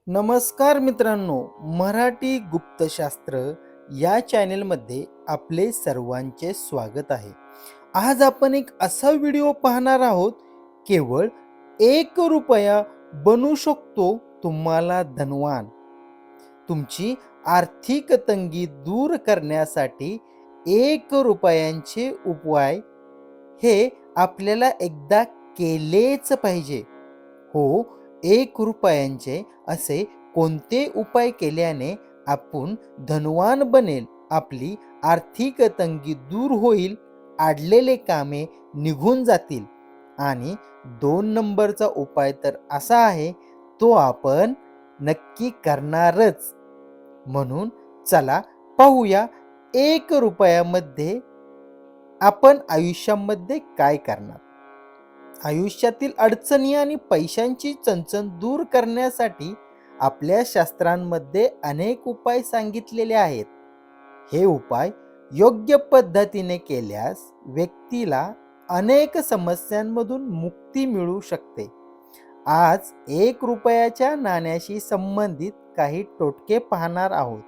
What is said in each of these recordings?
नमस्कार मित्रांनो, मराठी गुप्तशास्त्र या चॅनेलमध्ये आपले सर्वांचे स्वागत आहे. आज आपण एक असा व्हिडिओ पाहणार आहोत. केवळ 1 रुपया बनू शकतो तुम्हाला धनवान. तुमची आर्थिक तंगी दूर करण्यासाठी 1 रुपयांचे उपाय हे आपल्याला एकदा केलेच पाहिजे. हो, 1 रुपयांचे असे कोणते उपाय केल्याने आपण धनवान बनेल, आपली आर्थिक तंगी दूर होईल, अडलेले कामे निघून जातील. आणि 2 नंबरचा उपाय तर असा आहे, तो आपण नक्की करणारच. म्हणून चला पाहूया 1 रुपयामध्ये आपण आयुष्यामध्ये काय करणार. आयुष्यातील अडचणी आणि पैशांची चणचण दूर करण्यासाठी आपल्या शास्त्रांमध्ये अनेक उपाय सांगितलेले आहेत. हे उपाय योग्य पद्धतीने केल्यास व्यक्तीला अनेक समस्यांमधून मुक्ती मिळू शकते. आज 1 रुपयाच्या नाण्याशी संबंधित काही टोटके पाहणार आहोत.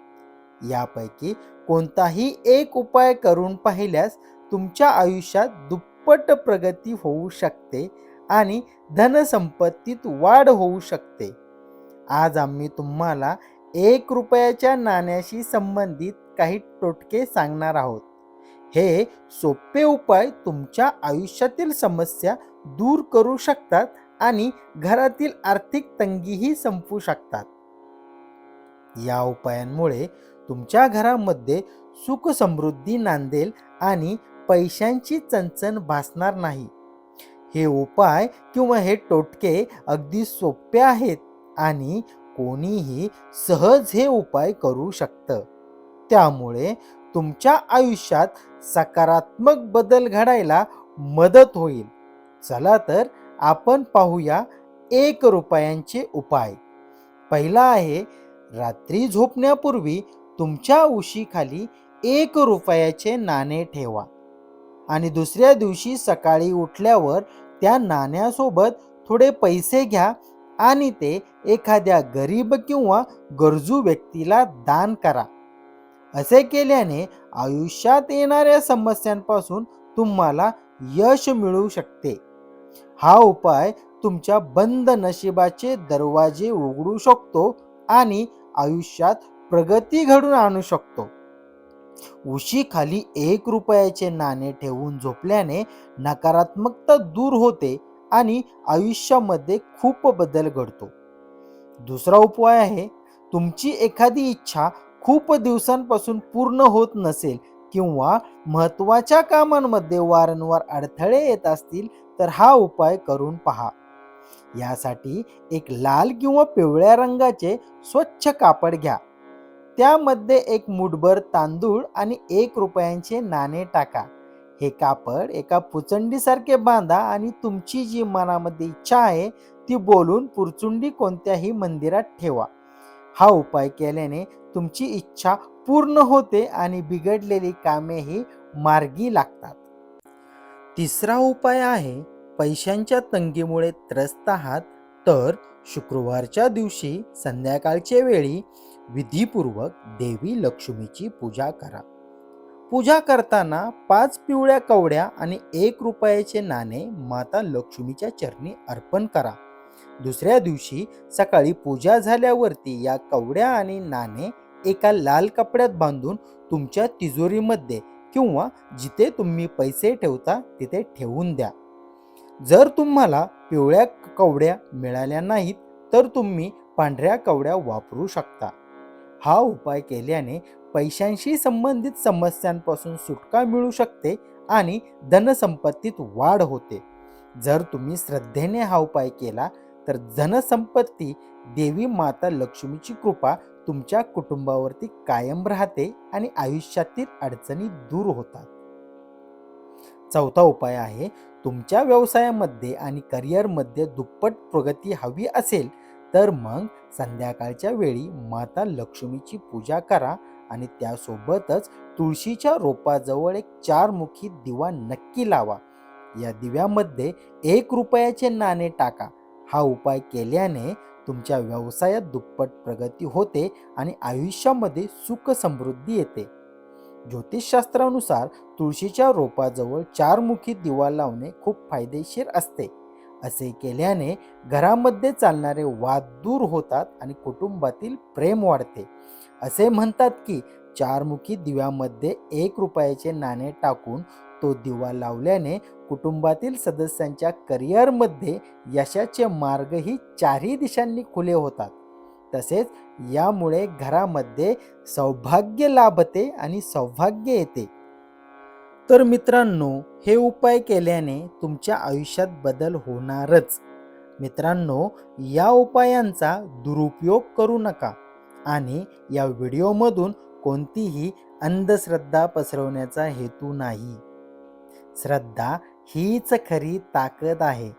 यापैकी कोणताही एक उपाय करून पाहिल्यास तुमच्या आयुष्यात दुप्पट प्रगती होऊ शकते आणि धनसंपत्तीत वाढ होऊ शकते. आज आम्ही तुम्हाला 1 रुपयाच्या नाण्याशी संबंधित काही टोटके सांगणार आहोत. हे सोपे उपाय तुमच्या आयुष्यातील समस्या दूर करू शकतात आणि घरातील आर्थिक तंगीही संपवू शकतात. या उपायांमुळे तुमच्या घरामध्ये सुख समृद्धी नांदेल आणि पैशांची चणचण भासणार नाही. हे उपाय किंवा हे टोटके अगदी सोपे आहेत आणि कोणीही सहज हे उपाय करू शकतं. त्यामुळे तुमच्या आयुष्यात सकारात्मक बदल घडायला मदत होईल. चला तर आपण पाहूया 1 रुपयांचे उपाय. पहिला आहे, रात्री झोपण्यापूर्वी तुमच्या उशीखाली 1 रुपयाचे नाणे ठेवा आणि दुसऱ्या दिवशी सकाळी उठल्यावर त्या नाण्यासोबत थोडे पैसे घ्या आणि ते एखाद्या गरीब किंवा गरजू व्यक्तीला दान करा. असे केल्याने आयुष्यात येणाऱ्या समस्यांपासून तुम्हाला यश मिळू शकते. हा उपाय तुमच्या बंद नशिबाचे दरवाजे उघडू शकतो आणि आयुष्यात प्रगती घडून आणू शकतो. उशीखाली 1 रुपयाचे नाणे ठेवून झोपल्याने नकारात्मकता दूर होते आणि आयुष्यामध्ये खूप बदल घडतो. दुसरा उपाय आहे, तुमची एखादी इच्छा खूप दिवसांपासून पूर्ण होत नसेल किंवा महत्त्वाच्या कामांमध्ये वारंवार अडथळे येत असतील तर हा उपाय करून पहा. यासाठी एक लाल किंवा पिवळ्या रंगाचे स्वच्छ कापड घ्या. त्यामध्ये एक मुठभर तांदूळ आणि 1 रुपयांचे नाणे टाका. हे कापड एका पुचंडीसारखे बांधा आणि तुमची जी मनामध्ये इच्छा आहे ती बोलून पुरचुंडी कोणत्याही मंदिरात ठेवा. हा उपाय केल्याने तुमची इच्छा पूर्ण होते आणि बिघडलेली कामेही मार्गी लागतात. तिसरा उपाय आहे, पैशांच्या तंगीमुळे त्रस्त आहात तर शुक्रवारच्या दिवशी संध्याकाळच्या वेळी विधीपूर्वक देवी लक्ष्मीची पूजा करा. पूजा करताना 5 पिवळ्या कवड्या आणि 1 रुपयाचे नाणे माता लक्ष्मीच्या चरणी अर्पण करा. दुसऱ्या दिवशी सकाळी पूजा झाल्यावरती या कवड्या आणि नाणे एका लाल कपड्यात बांधून तुमच्या तिजोरीमध्ये किंवा जिथे तुम्ही पैसे ठेवता तिथे ठेवून द्या. जर तुम्हाला पिवळ्या कवड्या मिळाल्या नाहीत तर तुम्ही पांढऱ्या कवड्या वापरू शकता. हा उपाय केल्याने पैशांशी संबंधित समस्यांपासून सुटका मिळू शकते आणि धनसंपत्तीत वाढ होते. जर तुम्ही श्रद्धेने हा उपाय केला तर धनसंपत्ती, देवी माता लक्ष्मीची कृपा तुमच्या कुटुंबावरती कायम राहते आणि आयुष्यातील अडचणी दूर होतात. चौथा उपाय आहे, तुमच्या व्यवसायामध्ये आणि करिअरमध्ये दुप्पट प्रगती हवी असेल तर मग संध्याकाळच्या वेळी माता लक्ष्मीची पूजा करा आणि त्यासोबतच तुळशीच्या रोपाजवळ एक 4 मुखी दिवा नक्की लावा. या दिव्यामध्ये 1 रुपयाचे नाणे टाका. हा उपाय केल्याने तुमच्या व्यवसायात दुप्पट प्रगती होते आणि आयुष्यामध्ये सुख समृद्धी येते. ज्योतिषशास्त्रानुसार तुळशीच्या रोपाजवळ चारमुखी दिवा लावणे खूप फायदेशीर असते. असे केल्याने घरामध्ये चालणारे वाद दूर होतात आणि कुटुंबातील प्रेम वाढते. असे म्हणतात की चारमुखी दिव्यामध्ये 1 रुपयाचे नाणे टाकून तो दिवा लावल्याने कुटुंबातील सदस्यांच्या करिअरमध्ये यशाचे मार्गही चारही दिशांनी खुले होतात. तसेच यामुळे घरामध्ये सौभाग्य लाभते आणि सौभाग्य येते. तर मित्रांनो, हे उपाय केल्याने तुमच्या आयुष्यात बदल होणारच. मित्रांनो, या उपायांचा दुरुपयोग करू नका आणि या व्हिडिओमधून कोणतीही अंधश्रद्धा पसरवण्याचा हेतू नाही. श्रद्धा हीच खरी ताकद आहे.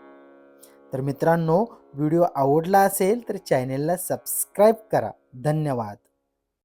तर मित्रांनो, व्हिडिओ आवडला असेल तर चॅनेलला सबस्क्राईब करा. धन्यवाद.